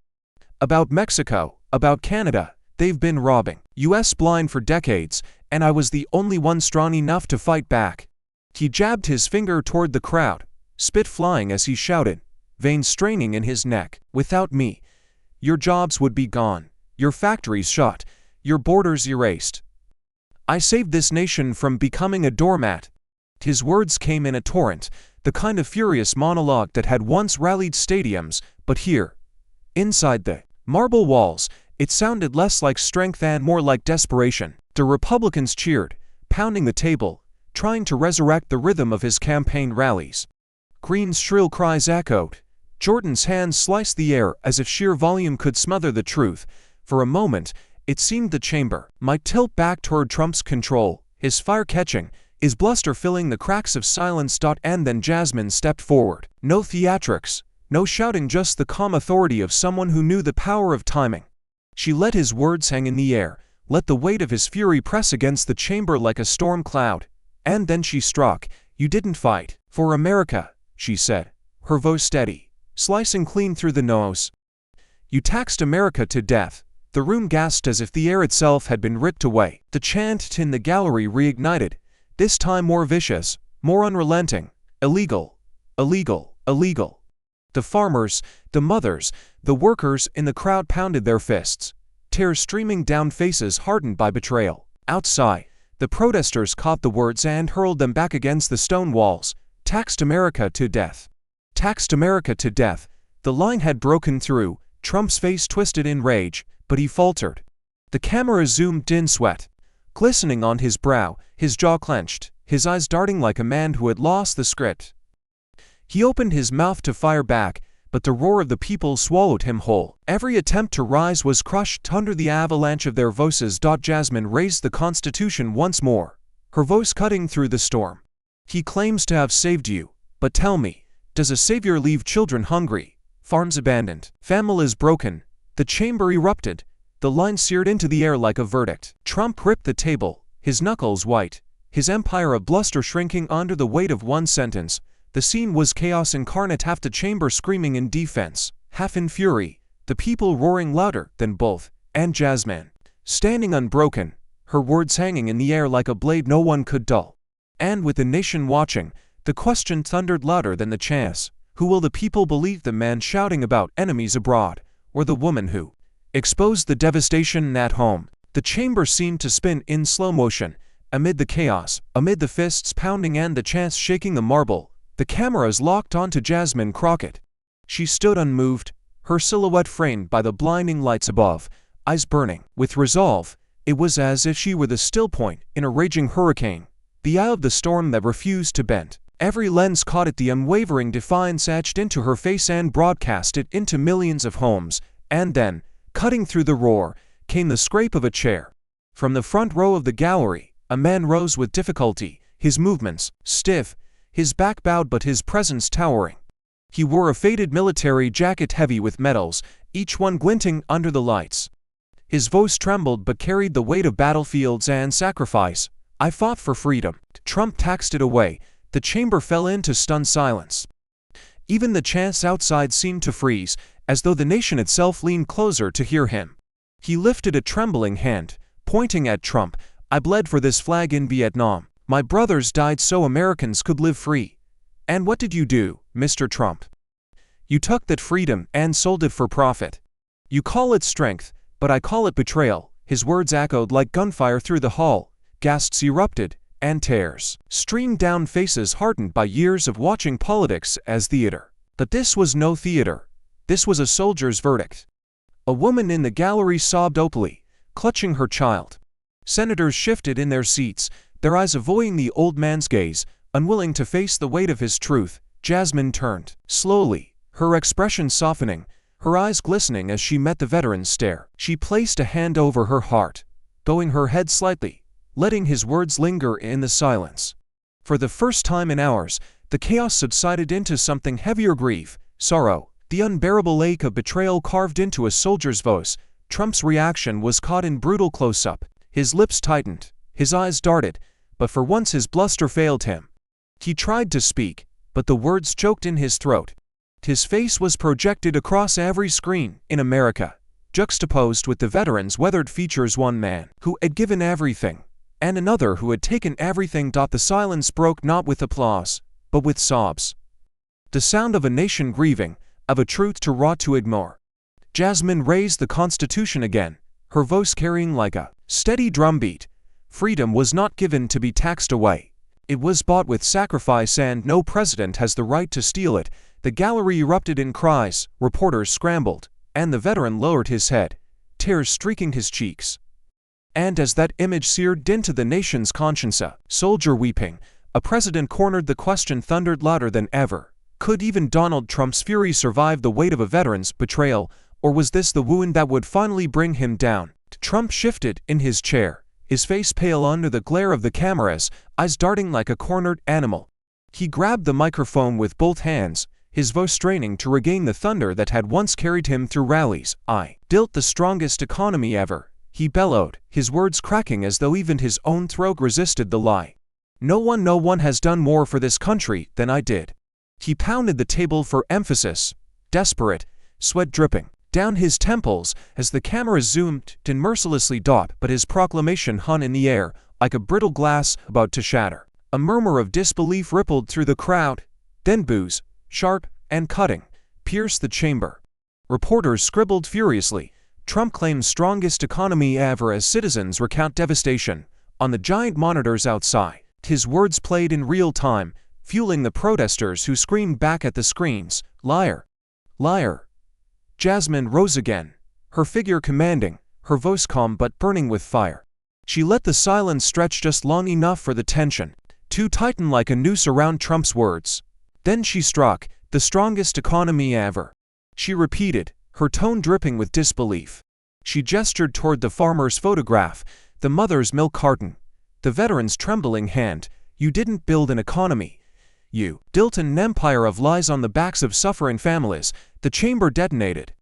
about Mexico, about Canada. They've been robbing US blind for decades, and I was the only one strong enough to fight back." He jabbed his finger toward the crowd, spit flying as he shouted, veins straining in his neck. "Without me, your jobs would be gone, your factories shut, your borders erased. I saved this nation from becoming a doormat." His words came in a torrent, the kind of furious monologue that had once rallied stadiums, but here, inside the marble walls, it sounded less like strength and more like desperation. The Republicans cheered, pounding the table, trying to resurrect the rhythm of his campaign rallies. Green's shrill cries echoed. Jordan's hands sliced the air as if sheer volume could smother the truth. For a moment, it seemed the chamber might tilt back toward Trump's control, his fire catching, his bluster filling the cracks of silence. And then Jasmine stepped forward. No theatrics, no shouting, just the calm authority of someone who knew the power of timing. She let his words hang in the air, let the weight of his fury press against the chamber like a storm cloud, And then she struck. "You didn't fight for America," she said, her voice steady, slicing clean through the nose. "You taxed America to death." The room gasped as if the air itself had been ripped away. The chant in the gallery reignited, this time more vicious, more unrelenting. "Illegal, illegal, illegal." The farmers, the mothers, the workers in the crowd pounded their fists, tears streaming down faces hardened by betrayal. Outside, the protesters caught the words and hurled them back against the stone walls. "Taxed America to death. Taxed America to death." The line had broken through. Trump's face twisted in rage, but he faltered. The camera zoomed in, sweat glistening on his brow, his jaw clenched, his eyes darting like a man who had lost the script. He opened his mouth to fire back, but the roar of the people swallowed him whole. Every attempt to rise was crushed under the avalanche of their voices. Jasmine raised the Constitution once more, her voice cutting through the storm. "He claims to have saved you, but tell me, does a savior leave children hungry, farms abandoned, families broken?" The chamber erupted. The line seared into the air like a verdict. Trump gripped the table, his knuckles white, his empire of bluster shrinking under the weight of one sentence. The scene was chaos incarnate, half the chamber screaming in defense, half in fury, the people roaring louder than both, and Jasmine, standing unbroken, her words hanging in the air like a blade no one could dull. And with the nation watching, the question thundered louder than the chants. Who will the people believe, the man shouting about enemies abroad, or the woman who exposed the devastation at home? The chamber seemed to spin in slow motion, amid the chaos, amid the fists pounding and the chants shaking the marble. The cameras locked onto Jasmine Crockett. She stood unmoved, her silhouette framed by the blinding lights above, eyes burning with resolve. It was as if she were the still point in a raging hurricane, the eye of the storm that refused to bend. Every lens caught it, the unwavering defiance etched into her face and broadcast it into millions of homes. And then, cutting through the roar, came the scrape of a chair. From the front row of the gallery, a man rose with difficulty, his movements stiff, his back bowed but his presence towering. He wore a faded military jacket heavy with medals, each one glinting under the lights. His voice trembled but carried the weight of battlefields and sacrifice. "I fought for freedom." Trump taxed it away. The chamber fell into stunned silence. Even the chants outside seemed to freeze, as though the nation itself leaned closer to hear him. He lifted a trembling hand, pointing at Trump. "I bled for this flag in Vietnam. My brothers died so Americans could live free. And what did you do, Mr. Trump? You took that freedom and sold it for profit. You call it strength, but I call it betrayal." His words echoed like gunfire through the hall. Gasps erupted, and tears streamed down faces hardened by years of watching politics as theater. But this was no theater. This was a soldier's verdict. A woman in the gallery sobbed openly, clutching her child. Senators shifted in their seats, their eyes avoiding the old man's gaze, unwilling to face the weight of his truth. Jasmine turned, slowly, her expression softening, her eyes glistening as she met the veteran's stare. She placed a hand over her heart, bowing her head slightly, letting his words linger in the silence. For the first time in hours, the chaos subsided into something heavier: grief, sorrow, the unbearable ache of betrayal carved into a soldier's voice. Trump's reaction was caught in brutal close-up. His lips tightened, his eyes darted, but for once his bluster failed him. He tried to speak, but the words choked in his throat. His face was projected across every screen in America, juxtaposed with the veteran's weathered features, one man who had given everything, and another who had taken everything. The silence broke not with applause, but with sobs. The sound of a nation grieving, of a truth too raw to ignore. Jasmine raised the Constitution again, her voice carrying like a steady drumbeat. Freedom was not given to be taxed away. It was bought with sacrifice, and no president has the right to steal it. The gallery erupted in cries, reporters scrambled, and the veteran lowered his head, tears streaking his cheeks. And as that image seared into the nation's conscience, a soldier weeping, a president cornered, the question thundered louder than ever. Could even Donald Trump's fury survive the weight of a veteran's betrayal, or was this the wound that would finally bring him down? Trump shifted in his chair, his face pale under the glare of the cameras, eyes darting like a cornered animal. He grabbed the microphone with both hands, his voice straining to regain the thunder that had once carried him through rallies. "I built the strongest economy ever," he bellowed, his words cracking as though even his own throat resisted the lie. No one has done more for this country than I did." He pounded the table for emphasis, desperate, sweat dripping down his temples as the camera zoomed in mercilessly. But his proclamation hung in the air like a brittle glass about to shatter. A murmur of disbelief rippled through the crowd. Then boos, sharp and cutting, pierced the chamber. Reporters scribbled furiously, "Trump claims strongest economy ever," as citizens recount devastation on the giant monitors outside. His words played in real time, fueling the protesters who screamed back at the screens, "Liar! Liar!" Jasmine rose again, her figure commanding, her voice calm but burning with fire. She let the silence stretch just long enough for the tension to tighten like a noose around Trump's words. Then she struck, "The strongest economy ever," she repeated, her tone dripping with disbelief. She gestured toward the farmer's photograph, the mother's milk carton, the veteran's trembling hand. "You didn't build an economy. You built an empire of lies on the backs of suffering families." The chamber detonated.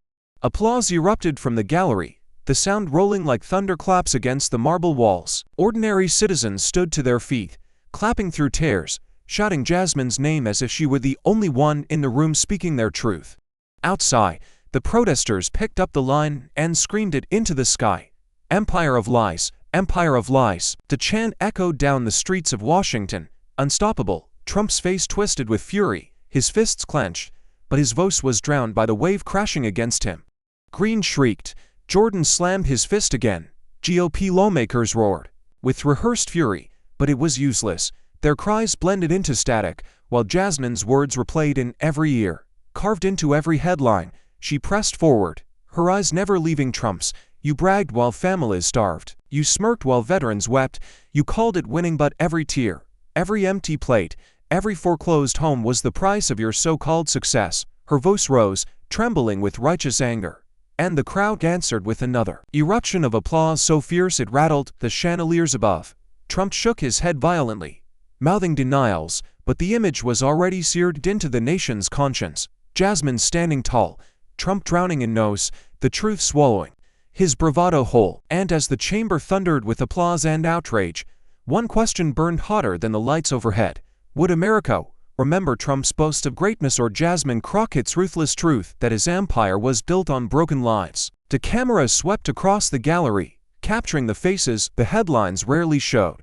Applause erupted from the gallery, the sound rolling like thunderclaps against the marble walls. Ordinary citizens stood to their feet, clapping through tears, shouting Jasmine's name as if she were the only one in the room speaking their truth. Outside, the protesters picked up the line and screamed it into the sky. "Empire of lies! Empire of lies!" The chant echoed down the streets of Washington, unstoppable. Trump's face twisted with fury, his fists clenched, but his voice was drowned by the wave crashing against him. Green shrieked. Jordan slammed his fist again. GOP lawmakers roared with rehearsed fury, but it was useless. Their cries blended into static, while Jasmine's words replayed in every ear, carved into every headline. She pressed forward, her eyes never leaving Trump's. "You bragged while families starved. You smirked while veterans wept. You called it winning, but every tear, every empty plate, every foreclosed home was the price of your so-called success." Her voice rose, trembling with righteous anger, and the crowd answered with another eruption of applause so fierce it rattled the chandeliers above. Trump shook his head violently, mouthing denials, but the image was already seared into the nation's conscience. Jasmine standing tall, Trump drowning in no's, the truth swallowing his bravado whole. And as the chamber thundered with applause and outrage, one question burned hotter than the lights overhead. Would America remember Trump's boast of greatness or Jasmine Crockett's ruthless truth that his empire was built on broken lives? The camera swept across the gallery, capturing the faces the headlines rarely showed.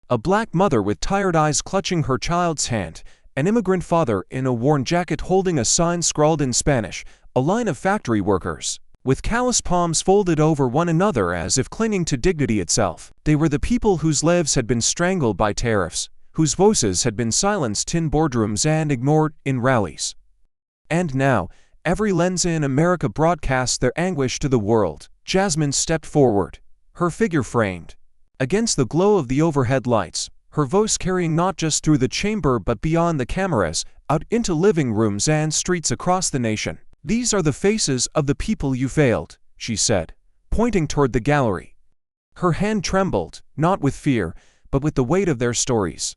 A black mother with tired eyes clutching her child's hand, an immigrant father in a worn jacket holding a sign scrawled in Spanish, a line of factory workers with callous palms folded over one another as if clinging to dignity itself. They were the people whose lives had been strangled by tariffs, whose voices had been silenced in boardrooms and ignored in rallies. And now, every lens in America broadcast their anguish to the world. Jasmine stepped forward, her figure framed against the glow of the overhead lights, her voice carrying not just through the chamber but beyond the cameras, out into living rooms and streets across the nation. "These are the faces of the people you failed," she said, pointing toward the gallery. Her hand trembled, not with fear, but with the weight of their stories.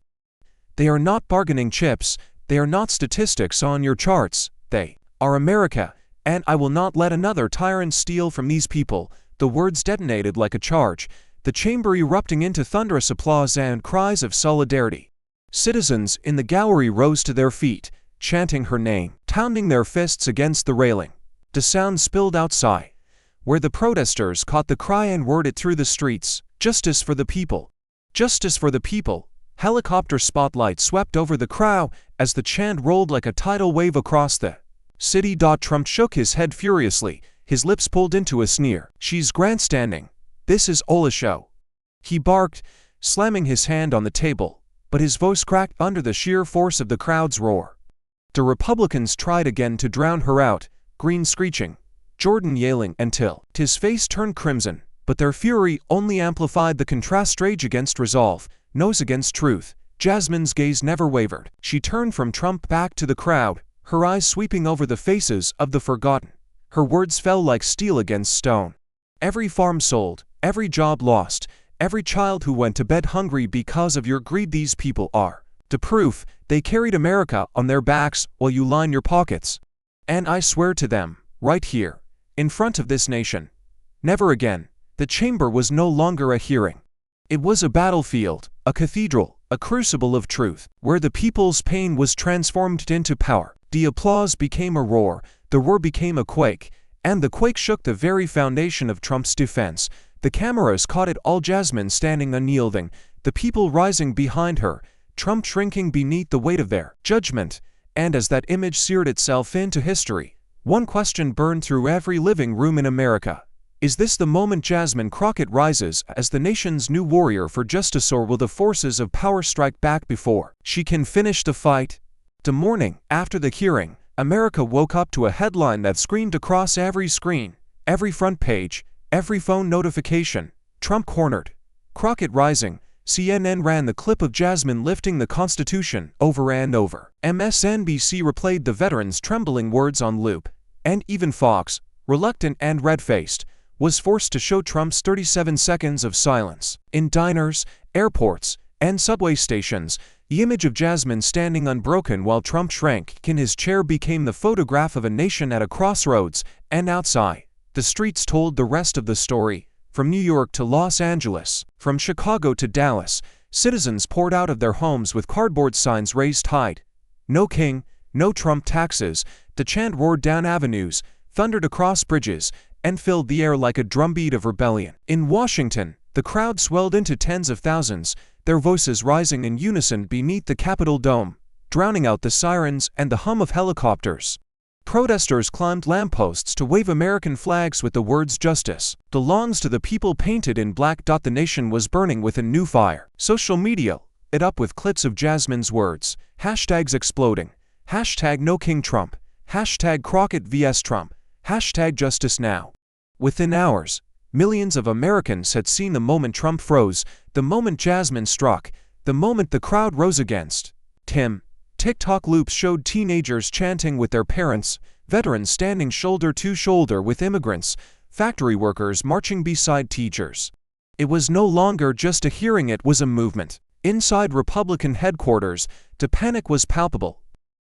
"They are not bargaining chips, they are not statistics on your charts, they are America, and I will not let another tyrant steal from these people." The words detonated like a charge, the chamber erupting into thunderous applause and cries of solidarity. Citizens in the gallery rose to their feet, chanting her name, pounding their fists against the railing. The sound spilled outside, where the protesters caught the cry and whirred it through the streets. "Justice for the people! Justice for the people!" Helicopter spotlights swept over the crowd as the chant rolled like a tidal wave across the city. Trump shook his head furiously, his lips pulled into a sneer. "She's grandstanding. This is all a show," he barked, slamming his hand on the table, but his voice cracked under the sheer force of the crowd's roar. The Republicans tried again to drown her out, Green screeching, Jordan yelling until his face turned crimson, but their fury only amplified the contrast. Rage against resolve, nose against truth. Jasmine's gaze never wavered. She turned from Trump back to the crowd, her eyes sweeping over the faces of the forgotten. Her words fell like steel against stone. Every farm sold, every job lost, every child who went to bed hungry because of your greed. These people are the proof. They carried America on their backs while you line your pockets. And I swear to them, right here, in front of this nation, never again. The chamber was no longer a hearing. It was a battlefield, a cathedral, a crucible of truth, where the people's pain was transformed into power. The applause became a roar, the roar became a quake, and the quake shook the very foundation of Trump's defense. The cameras caught it all: Jasmine standing unyielding, the people rising behind her, Trump shrinking beneath the weight of their judgment. And as that image seared itself into history, one question burned through every living room in America. Is this the moment Jasmine Crockett rises as the nation's new warrior for justice, or will the forces of power strike back before she can finish the fight? The morning after the hearing, America woke up to a headline that screamed across every screen, every front page, every phone notification: Trump cornered. Crockett rising. CNN ran the clip of Jasmine lifting the Constitution over and over. MSNBC replayed the veteran's trembling words on loop. And even Fox, reluctant and red-faced, was forced to show Trump's 37 seconds of silence. In diners, airports, and subway stations, the image of Jasmine standing unbroken while Trump shrank in his chair became the photograph of a nation at a crossroads. And outside, the streets told the rest of the story. From New York to Los Angeles, from Chicago to Dallas, citizens poured out of their homes with cardboard signs raised high. No king, no Trump taxes. The chant roared down avenues, thundered across bridges, and filled the air like a drumbeat of rebellion. In Washington, the crowd swelled into tens of thousands, their voices rising in unison beneath the Capitol dome, drowning out the sirens and the hum of helicopters. Protesters climbed lampposts to wave American flags with the words "Justice belongs to the people" painted in black. The nation was burning with a new fire. Social media lit up with clips of Jasmine's words, hashtags exploding, hashtag No King Trump, hashtag Crockett vs. Trump, hashtag Justice Now. Within hours, millions of Americans had seen the moment Trump froze, the moment Jasmine struck, the moment the crowd rose against him. TikTok loops showed teenagers chanting with their parents, veterans standing shoulder to shoulder with immigrants, factory workers marching beside teachers. It was no longer just a hearing, it was a movement. Inside Republican headquarters, the panic was palpable.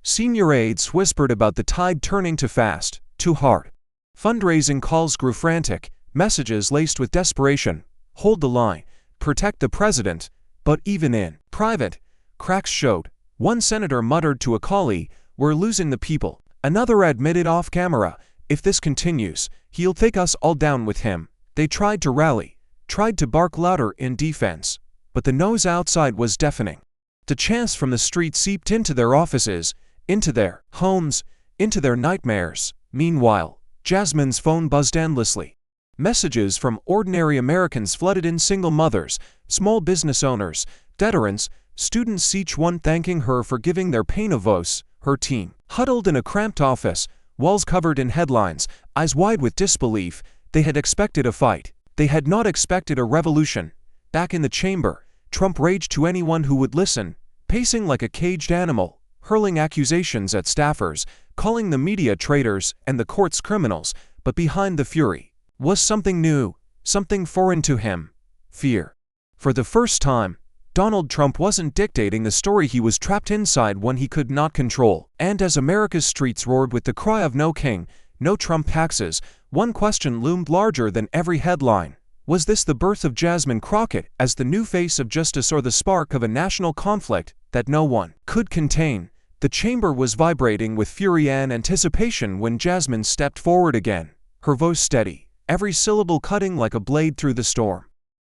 Senior aides whispered about the tide turning too fast, too hard. Fundraising calls grew frantic, messages laced with desperation: hold the line, protect the president. But even in private, cracks showed. One senator muttered to a colleague, "We're losing the people." Another admitted off camera, "If this continues, he'll take us all down with him." They tried to rally, tried to bark louder in defense, but the noise outside was deafening. The chants from the street seeped into their offices, into their homes, into their nightmares. Meanwhile, Jasmine's phone buzzed endlessly. Messages from ordinary Americans flooded in: single mothers, small business owners, veterans, students, each one thanking her for giving their pain a voice. Her team, huddled in a cramped office, walls covered in headlines, eyes wide with disbelief. They had expected a fight. They had not expected a revolution. Back in the chamber, Trump raged to anyone who would listen, pacing like a caged animal, hurling accusations at staffers, calling the media traitors and the courts criminals. But behind the fury was something new, something foreign to him: fear. For the first time, Donald Trump wasn't dictating the story, he was trapped inside one he could not control. And as America's streets roared with the cry of "No King, no Trump taxes," one question loomed larger than every headline. Was this the birth of Jasmine Crockett as the new face of justice, or the spark of a national conflict that no one could contain? The chamber was vibrating with fury and anticipation when Jasmine stepped forward again, her voice steady, every syllable cutting like a blade through the storm.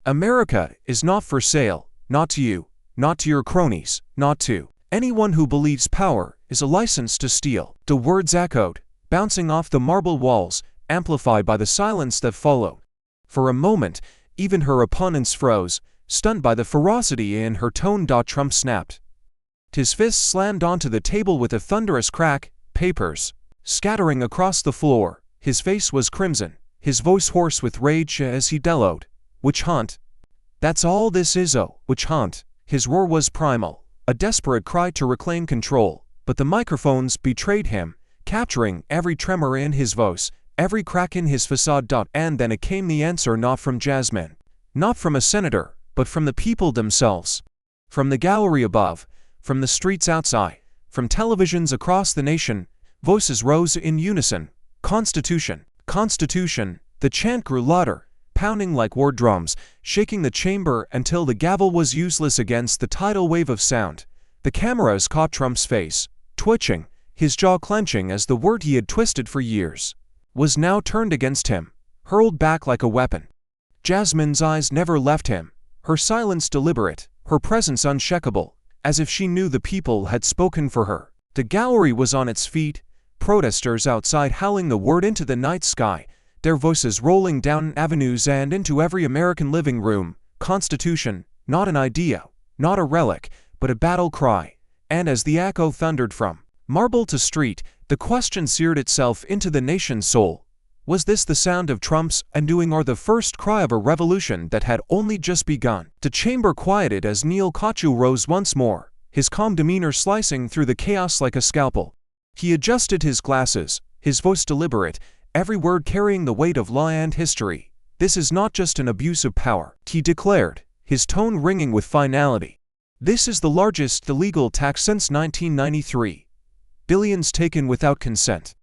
America is not for sale. Not to you, not to your cronies, not to anyone who believes power is a license to steal. The words echoed, bouncing off the marble walls, amplified by the silence that followed. For a moment, even her opponents froze, stunned by the ferocity in her tone. Trump snapped. His fist slammed onto the table with a thunderous crack, papers scattering across the floor. His face was crimson, his voice hoarse with rage as he bellowed, "Witch hunt. That's all this is, a witch hunt." His roar was primal, a desperate cry to reclaim control, but the microphones betrayed him, capturing every tremor in his voice, every crack in his facade. And then it came, the answer, not from Jasmine, not from a senator, but from the people themselves. From the gallery above, from the streets outside, from televisions across the nation, voices rose in unison: "Constitution, Constitution." The chant grew louder, pounding like war drums, shaking the chamber until the gavel was useless against the tidal wave of sound. The cameras caught Trump's face, twitching, his jaw clenching as the word he had twisted for years was now turned against him, hurled back like a weapon. Jasmine's eyes never left him, her silence deliberate, her presence unshakable, as if she knew the people had spoken for her. The gallery was on its feet, protesters outside howling the word into the night sky, their voices rolling down avenues and into every American living room. Constitution, not an idea, not a relic, but a battle cry. And as the echo thundered from marble to street, the question seared itself into the nation's soul. Was this the sound of Trump's undoing or the first cry of a revolution that had only just begun? The chamber quieted as Neil Kachu rose once more, his calm demeanor slicing through the chaos like a scalpel. He adjusted his glasses, his voice deliberate, every word carrying the weight of law and history. "This is not just an abuse of power," he declared, his tone ringing with finality. "This is the largest illegal tax since 1993. Billions taken without consent.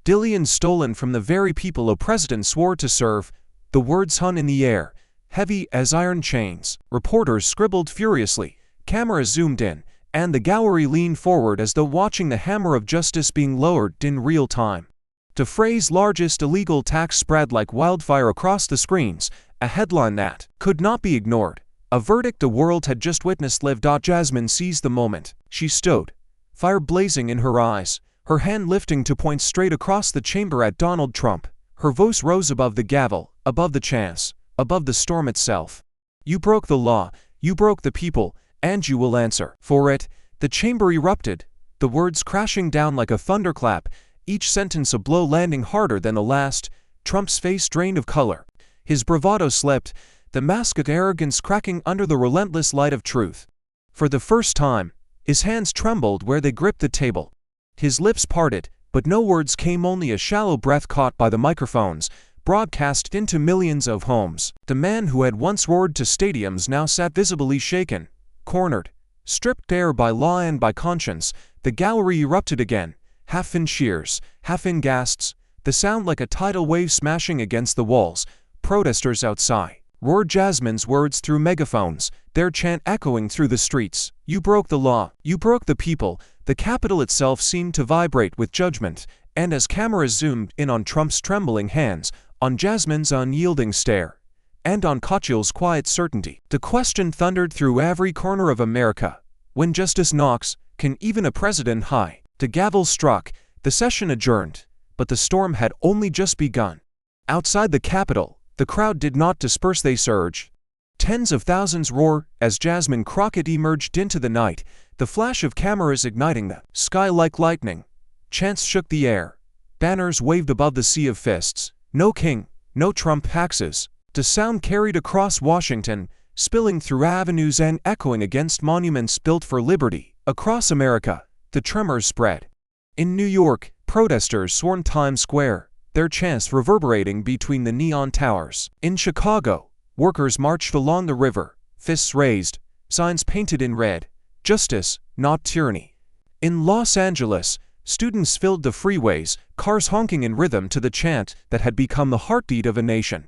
Billions stolen from the very people a president swore to serve." The words hung in the air, heavy as iron chains. Reporters scribbled furiously, cameras zoomed in, and the gallery leaned forward as though watching the hammer of justice being lowered in real time. The phrase "largest illegal tax" spread like wildfire across the screens, a headline that could not be ignored. A verdict the world had just witnessed lived out. Jasmine seized the moment. She stood, fire blazing in her eyes, her hand lifting to point straight across the chamber at Donald Trump. Her voice rose above the gavel, above the chants, above the storm itself. "You broke the law, you broke the people, and you will answer for it." The chamber erupted, the words crashing down like a thunderclap, each sentence a blow landing harder than the last. Trump's face drained of color. His bravado slipped, the mask of arrogance cracking under the relentless light of truth. For the first time, his hands trembled where they gripped the table. His lips parted, but no words came, only a shallow breath caught by the microphones, broadcast into millions of homes. The man who had once roared to stadiums now sat visibly shaken, cornered, stripped bare by law and by conscience. The gallery erupted again, half in cheers, half in gasps, the sound like a tidal wave smashing against the walls. Protesters outside roared Jasmine's words through megaphones, their chant echoing through the streets. "You broke the law, you broke the people." The Capitol itself seemed to vibrate with judgment, and as cameras zoomed in on Trump's trembling hands, on Jasmine's unyielding stare, and on Kachu's quiet certainty, the question thundered through every corner of America. When justice knocks, can even a president hide? The gavel struck, the session adjourned, but the storm had only just begun. Outside the Capitol, the crowd did not disperse, they surged. Tens of thousands roared as Jasmine Crockett emerged into the night, the flash of cameras igniting the sky like lightning. Chants shook the air. Banners waved above the sea of fists. "No king, no Trump taxes." The sound carried across Washington, spilling through avenues and echoing against monuments built for liberty. Across America, the tremors spread. In New York, protesters swarmed Times Square, their chants reverberating between the neon towers. In Chicago, workers marched along the river, fists raised, signs painted in red, "Justice, not tyranny." In Los Angeles, students filled the freeways, cars honking in rhythm to the chant that had become the heartbeat of a nation.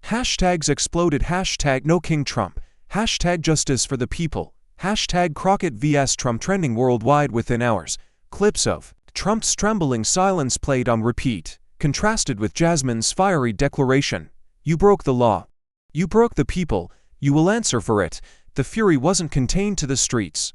Hashtags exploded. Hashtag No King Trump, hashtag Justice for the People, hashtag Crockett vs. Trump trending worldwide within hours. Clips of Trump's trembling silence played on repeat, contrasted with Jasmine's fiery declaration, "You broke the law, you broke the people, you will answer for it." The fury wasn't contained to the streets.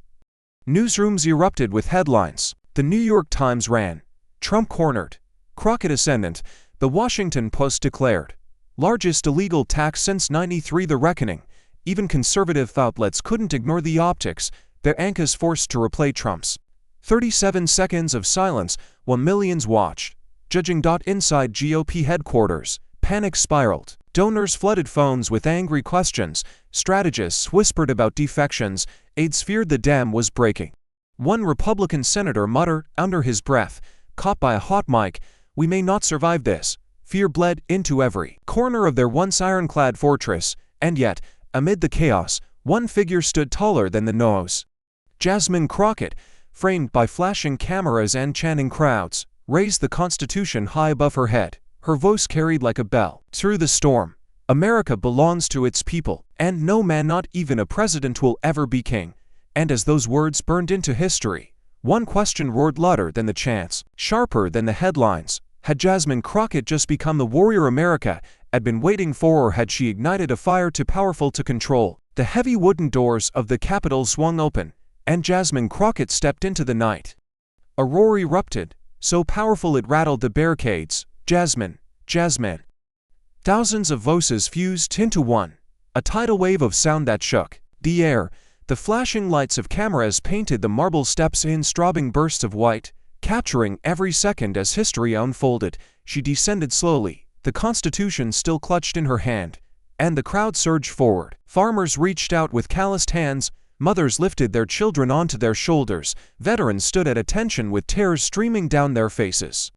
Newsrooms erupted with headlines. The New York Times ran, "Trump cornered, Crockett ascendant." The Washington Post declared, "Largest illegal tax since '93, the reckoning." Even conservative outlets couldn't ignore the optics, their anchors forced to replay Trump's 37 seconds of silence while millions watched. Judging. Inside GOP headquarters, panic spiraled. Donors flooded phones with angry questions. Strategists whispered about defections. Aides feared the dam was breaking. One Republican senator muttered under his breath, caught by a hot mic, "We may not survive this." Fear bled into every corner of their once ironclad fortress, and yet, amid the chaos, one figure stood taller than the noise. Jasmine Crockett, framed by flashing cameras and chanting crowds, raised the Constitution high above her head. Her voice carried like a bell through the storm. America belongs to its people, and no man, not even a president, will ever be king. And as those words burned into history, one question roared louder than the chants, sharper than the headlines. Had Jasmine Crockett just become the warrior America had been waiting for, or had she ignited a fire too powerful to control? The heavy wooden doors of the Capitol swung open, and Jasmine Crockett stepped into the night. A roar erupted, so powerful it rattled the barricades. Jasmine, Jasmine. Thousands of voices fused into one, a tidal wave of sound that shook the air. The flashing lights of cameras painted the marble steps in strobing bursts of white, capturing every second as history unfolded. She descended slowly, the Constitution still clutched in her hand, and the crowd surged forward. Farmers reached out with calloused hands, mothers lifted their children onto their shoulders, veterans stood at attention with tears streaming down their faces.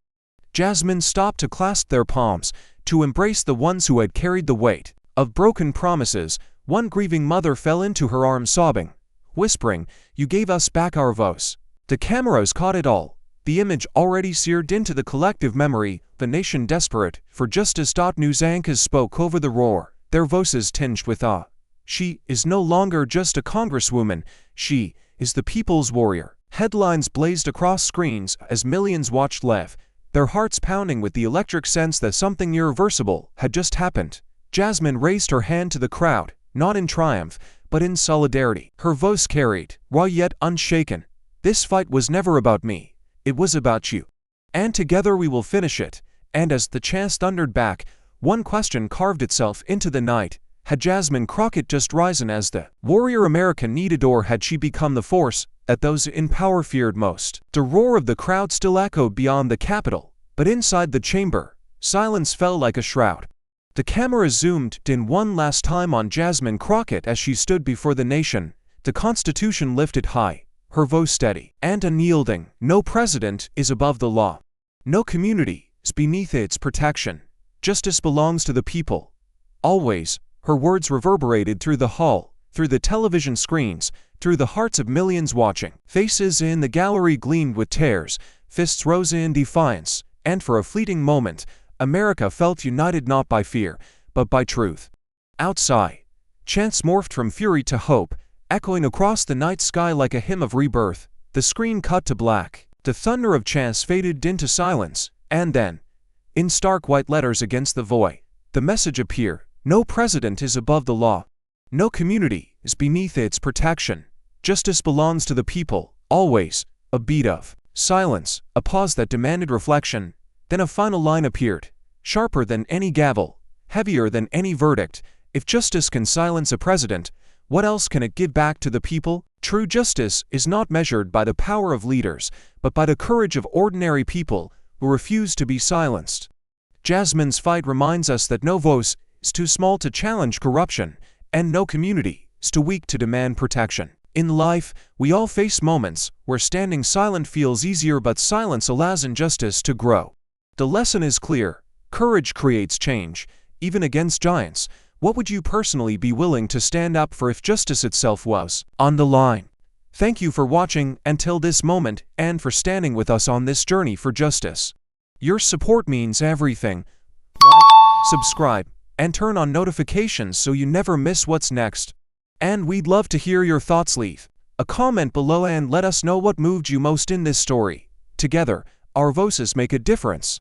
Jasmine stopped to clasp their palms, to embrace the ones who had carried the weight of broken promises. One grieving mother fell into her arms sobbing, whispering, "You gave us back our voice." The cameras caught it all, the image already seared into the collective memory, the nation desperate for justice. News anchors spoke over the roar, their voices tinged with awe. She is no longer just a congresswoman, she is the people's warrior. Headlines blazed across screens as millions watched live, their hearts pounding with the electric sense that something irreversible had just happened. Jasmine raised her hand to the crowd, not in triumph, but in solidarity. Her voice carried, raw yet unshaken. "This fight was never about me, it was about you. And together we will finish it." And as the chants thundered back, one question carved itself into the night. Had Jasmine Crockett just risen as the warrior America needed, or had she become the force that those in power feared most? The roar of the crowd still echoed beyond the Capitol, but inside the chamber, silence fell like a shroud. The camera zoomed in one last time on Jasmine Crockett as she stood before the nation, the Constitution lifted high, her voice steady and unyielding. No president is above the law. No community is beneath its protection. Justice belongs to the people. Always. Her words reverberated through the hall, through the television screens, through the hearts of millions watching. Faces in the gallery gleamed with tears, fists rose in defiance, and for a fleeting moment, America felt united not by fear, but by truth. Outside, chants morphed from fury to hope, echoing across the night sky like a hymn of rebirth. The screen cut to black. The thunder of chants faded into silence, and then, in stark white letters against the void, the message appeared. No president is above the law. No community is beneath its protection. Justice belongs to the people, always. A beat of silence, a pause that demanded reflection. Then a final line appeared, sharper than any gavel, heavier than any verdict. If justice can silence a president, what else can it give back to the people? True justice is not measured by the power of leaders, but by the courage of ordinary people who refuse to be silenced. Jasmine's fight reminds us that no voice is too small to challenge corruption, and no community is too weak to demand protection. In life, we all face moments where standing silent feels easier, but silence allows injustice to grow. The lesson is clear. Courage creates change, even against giants. What would you personally be willing to stand up for if justice itself was on the line? Thank you for watching until this moment and for standing with us on this journey for justice. Your support means everything. Like, subscribe, and turn on notifications so you never miss what's next. And we'd love to hear your thoughts. Leave a comment below and let us know what moved you most in this story. Together, our voices make a difference.